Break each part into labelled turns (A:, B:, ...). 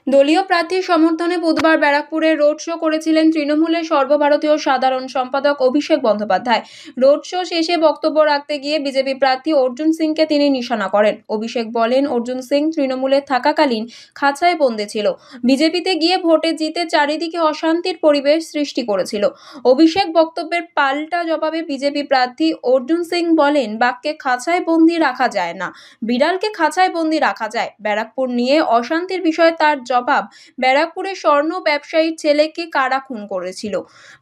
A: দলীয় প্রার্থীর সমর্থনে বুধবার ব্যারাকপুরে রোড শো করেছিলেন তৃণমূলের সর্বভারতীয় সাধারণ সম্পাদক অভিষেক বন্দ্যোপাধ্যায়। রোড শো শেষে বক্তব্য রাখতে গিয়ে বিজেপি প্রার্থী অর্জুন সিংকে তিনি নিশানা করেন। অভিষেক বলেন, অর্জুন সিং তৃণমূলে থাকাকালীন খাঁচায় বন্দী ছিল। বিজেপিতে গিয়ে ভোটে জিতে চারিদিকে অশান্তির পরিবেশ সৃষ্টি করেছিল। অভিষেক বক্তব্যের পাল্টা জবাবে বিজেপি প্রার্থী অর্জুন সিং বলেন, বাঘকে খাঁচায় বন্দী রাখা যায় না, বিড়ালকে খাঁচায় বন্দী রাখা যায়। ব্যারাকপুর নিয়ে অশান্তির বিষয়ে তার জবাব, ব্যারাকপুরে স্বর্ণ ব্যবসায়ীর ছেলেকে কারা খুন করেছিল,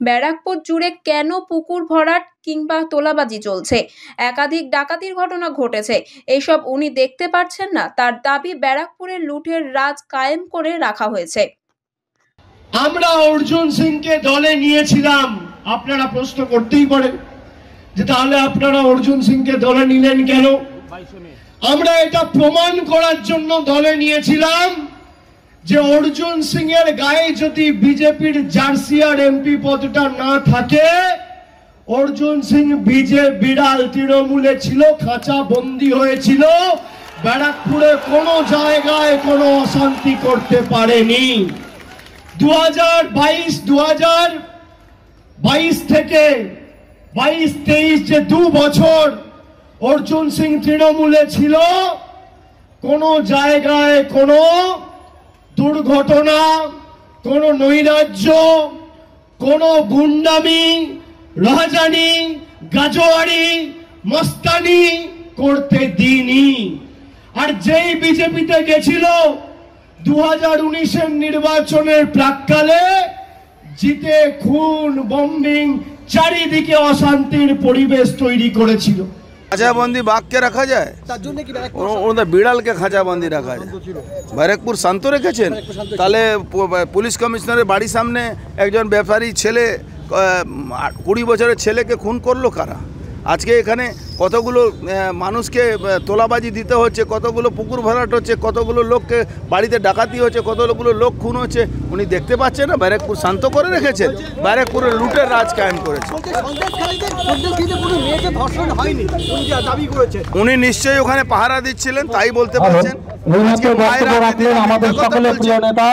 A: ব্যারাকপুর জুড়ে কেন পুকুর ভরাট কিংবা তোলাবাজি চলছে, একাধিক ডাকাতির ঘটনা ঘটেছে, এইসব উনি দেখতে পাচ্ছেন না। তার দাবি, ব্যারাকপুরে লুটের রাজ কায়েম করে রাখা হয়েছে।
B: আমরা অর্জুন সিংকে দলে নিয়েছিলাম। আপনারা প্রশ্ন করতেই পারেন যে তাহলে আপনারা অর্জুন সিংকে দলে নিলেন কেন? আমরা এটা প্রমাণ করার জন্য দলে নিয়েছিলাম যে অর্জুন সিং এর গায়ে যদি বিজেপির জার্সি আর এমপি পদটা না থাকে, অর্জুন সিং বিড়াল তৃণমূলে ছিল, খাঁচা বন্দী হয়েছিল, ব্যারাকপুরে কোনো জায়গায় কোনো অশান্তি করতে পারেনি। 2022 থেকে 22-23 যে 2 বছর অর্জুন সিং তৃণমূলে ছিল, কোনো জায়গায় কোনো দুর্ঘটনা, কোনো নৈরাজ্য, কোনো গুন্ডামি, রাহাজানি, গাজোয়ারি, মস্তানি করতে দিইনি। আর যেই বিজেপিতে গেছিল 2019-এর নির্বাচনের প্রাক্কালে, জিতে খুন, বম্বিং, চারিদিকে অশান্তির পরিবেশ তৈরি করেছিল।
C: খাঁচাবন্দি বাঘকে রাখা যায়, ওদের বিড়ালকে খাঁচাবন্দি রাখা যায়। ব্যারাকপুর শান্ত রেখেছেন, তাহলে পুলিশ কমিশনারের বাড়ির সামনে একজন ব্যাপারী ছেলে 20 বছরের ছেলেকে খুন করলো কারা? আজকে এখানে কতগুলো মানুষকে তোলাবাজি দিতে হচ্ছে, কতগুলো পুকুর ভরাট হচ্ছে, কতগুলো লোককে বাড়িতে ডাকাতি হচ্ছে, কতগুলো লোক খুন হচ্ছে। উনি দেখতে পাচ্ছেন না? ব্যারাকপুর শান্ত করে রেখেছেন, ব্যারাকপুরের লুটের রাজ কায়েম করেছে। উনি নিশ্চয়ই ওখানে পাহারা দিচ্ছিলেন, তাই বলতে পারছেন।
D: আমাদের সকলের প্রিয় নেতা